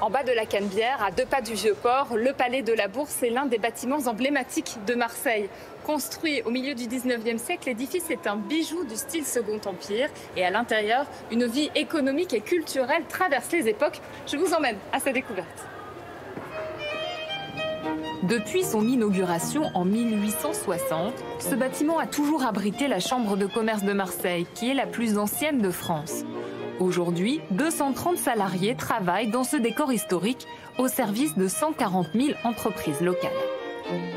En bas de la Canebière, à 2 pas du Vieux-Port, le Palais de la Bourse est l'un des bâtiments emblématiques de Marseille. Construit au milieu du 19e siècle, l'édifice est un bijou du style Second Empire. Et à l'intérieur, une vie économique et culturelle traverse les époques. Je vous emmène à sa découverte. Depuis son inauguration en 1860, ce bâtiment a toujours abrité la Chambre de commerce de Marseille, qui est la plus ancienne de France. Aujourd'hui, 230 salariés travaillent dans ce décor historique au service de 140 000 entreprises locales.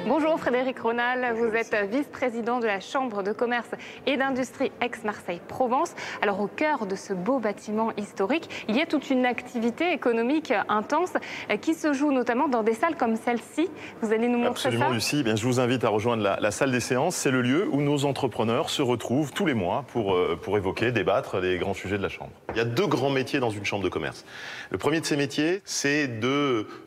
Bonjour Frédéric Ronal, vous êtes vice-président de la Chambre de commerce et d'industrie Aix-Marseille-Provence. Alors au cœur de ce beau bâtiment historique, il y a toute une activité économique intense qui se joue notamment dans des salles comme celle-ci. Vous allez nous montrer ça ? Absolument Lucie, je vous invite à rejoindre la salle des séances. C'est le lieu où nos entrepreneurs se retrouvent tous les mois pour évoquer, débattre les grands sujets de la Chambre. Il y a 2 grands métiers dans une chambre de commerce. Le premier de ces métiers, c'est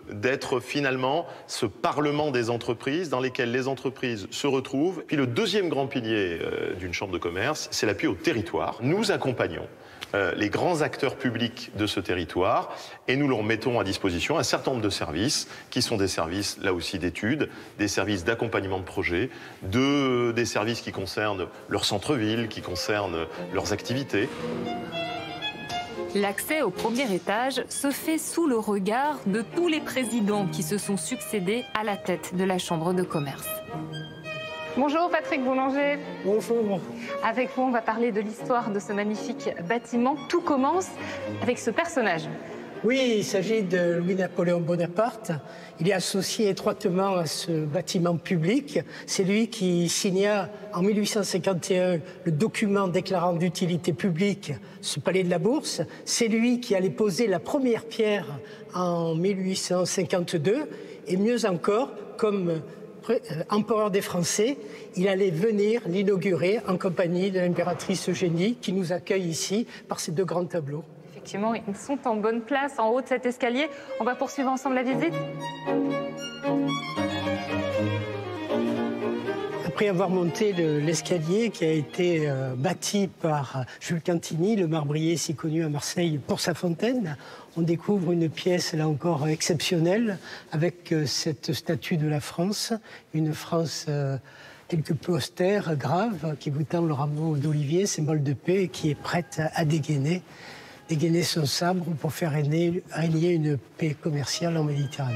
d'être finalement ce parlement des entreprises dans lesquelles les entreprises se retrouvent. Puis le deuxième grand pilier d'une chambre de commerce, c'est l'appui au territoire. Nous accompagnons les grands acteurs publics de ce territoire et nous leur mettons à disposition un certain nombre de services qui sont des services là aussi d'études, des services d'accompagnement de projets, des services qui concernent leur centre-ville, qui concernent leurs activités. L'accès au premier étage se fait sous le regard de tous les présidents qui se sont succédés à la tête de la Chambre de commerce. Bonjour Patrick Boulanger. Bonjour. Avec vous, on va parler de l'histoire de ce magnifique bâtiment. Tout commence avec ce personnage. Oui, il s'agit de Louis-Napoléon Bonaparte. Il est associé étroitement à ce bâtiment public. C'est lui qui signa en 1851 le document déclarant d'utilité publique ce palais de la Bourse. C'est lui qui allait poser la première pierre en 1852. Et mieux encore, comme empereur des Français, il allait venir l'inaugurer en compagnie de l'impératrice Eugénie qui nous accueille ici par ces 2 grands tableaux. Effectivement, ils sont en bonne place en haut de cet escalier. On va poursuivre ensemble la visite. Après avoir monté l'escalier qui a été bâti par Jules Cantini, le marbrier si connu à Marseille pour sa fontaine, on découvre une pièce là encore exceptionnelle avec cette statue de la France, une France quelque peu austère, grave, qui vous tend le rameau d'olivier, symbole de paix, et qui est prête à dégainer son sabre pour faire régner une paix commerciale en Méditerranée.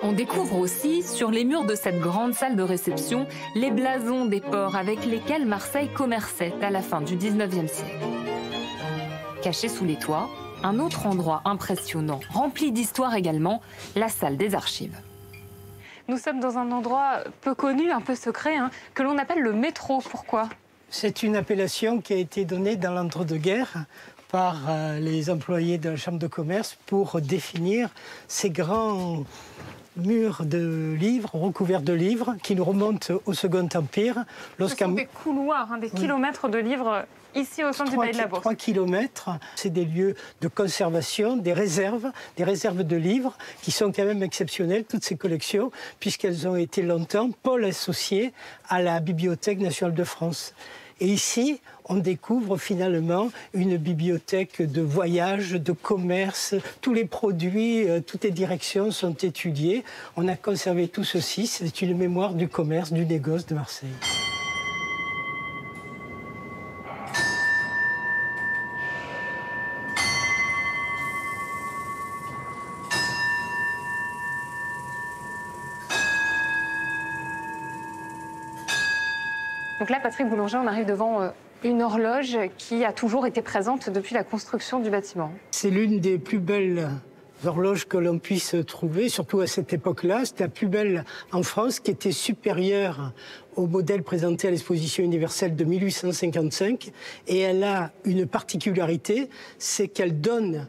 On découvre aussi, sur les murs de cette grande salle de réception, les blasons des ports avec lesquels Marseille commerçait à la fin du 19e siècle. Caché sous les toits, un autre endroit impressionnant, rempli d'histoire également, la salle des archives. Nous sommes dans un endroit peu connu, un peu secret, que l'on appelle le métro. Pourquoi ? C'est une appellation qui a été donnée dans l'entre-deux-guerres par les employés de la Chambre de commerce pour définir ces grands murs de livres, recouverts de livres, qui nous remontent au Second Empire. Ce sont des couloirs, des kilomètres de livres ici au centre du Palais de la Bourse. 3 kilomètres, c'est des lieux de conservation, des réserves de livres qui sont quand même exceptionnelles, toutes ces collections, puisqu'elles ont été longtemps pôle associé à la Bibliothèque nationale de France. Et ici, on découvre finalement une bibliothèque de voyage, de commerce. Tous les produits, toutes les directions sont étudiées. On a conservé tout ceci. C'est une mémoire du commerce, du négoce de Marseille. Donc là, Patrick Boulanger, on arrive devant une horloge qui a toujours été présente depuis la construction du bâtiment. C'est l'une des plus belles horloges que l'on puisse trouver, surtout à cette époque-là. C'était la plus belle en France, qui était supérieure au modèle présenté à l'exposition universelle de 1855. Et elle a une particularité, c'est qu'elle donne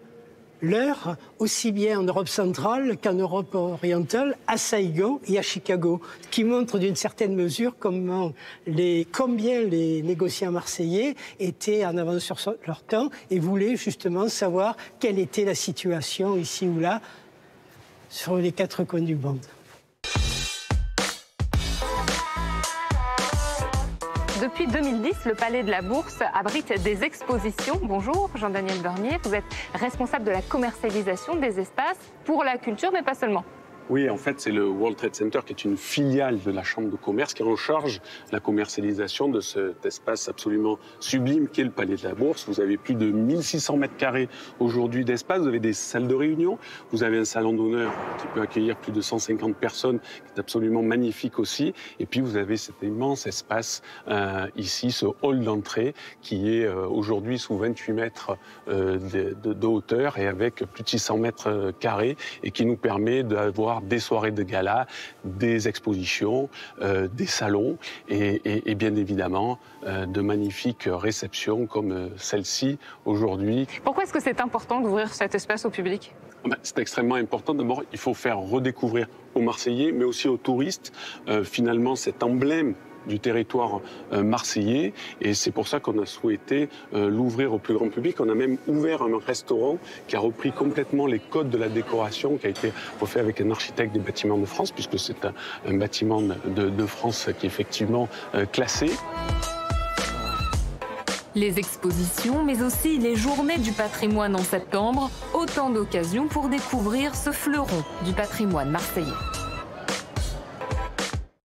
l'heure aussi bien en Europe centrale qu'en Europe orientale, à Saïgon et à Chicago, ce qui montre d'une certaine mesure combien les négociants marseillais étaient en avance sur leur temps et voulaient justement savoir quelle était la situation ici ou là sur les 4 coins du monde. Depuis 2010, le Palais de la Bourse abrite des expositions. Bonjour, Jean-Daniel Bernier. Vous êtes responsable de la commercialisation des espaces pour la culture, mais pas seulement. Oui, en fait, c'est le World Trade Center qui est une filiale de la Chambre de commerce qui est en charge de la commercialisation de cet espace absolument sublime qu'est le Palais de la Bourse. Vous avez plus de 1600 mètres carrés aujourd'hui d'espace. Vous avez des salles de réunion. Vous avez un salon d'honneur qui peut accueillir plus de 150 personnes, qui est absolument magnifique aussi. Et puis, vous avez cet immense espace ici, ce hall d'entrée qui est aujourd'hui sous 28 mètres de hauteur et avec plus de 600 mètres carrés et qui nous permet d'avoir des soirées de gala, des expositions, des salons et bien évidemment de magnifiques réceptions comme celle-ci aujourd'hui. Pourquoi est-ce que c'est important d'ouvrir cet espace au public ? C'est extrêmement important. D'abord, il faut faire redécouvrir aux Marseillais, mais aussi aux touristes, finalement cet emblème du territoire marseillais, et c'est pour ça qu'on a souhaité l'ouvrir au plus grand public. On a même ouvert un restaurant qui a repris complètement les codes de la décoration, qui a été refait avec un architecte des bâtiments de France, puisque c'est un bâtiment de France qui est effectivement classé. Les expositions, mais aussi les journées du patrimoine en septembre, autant d'occasions pour découvrir ce fleuron du patrimoine marseillais.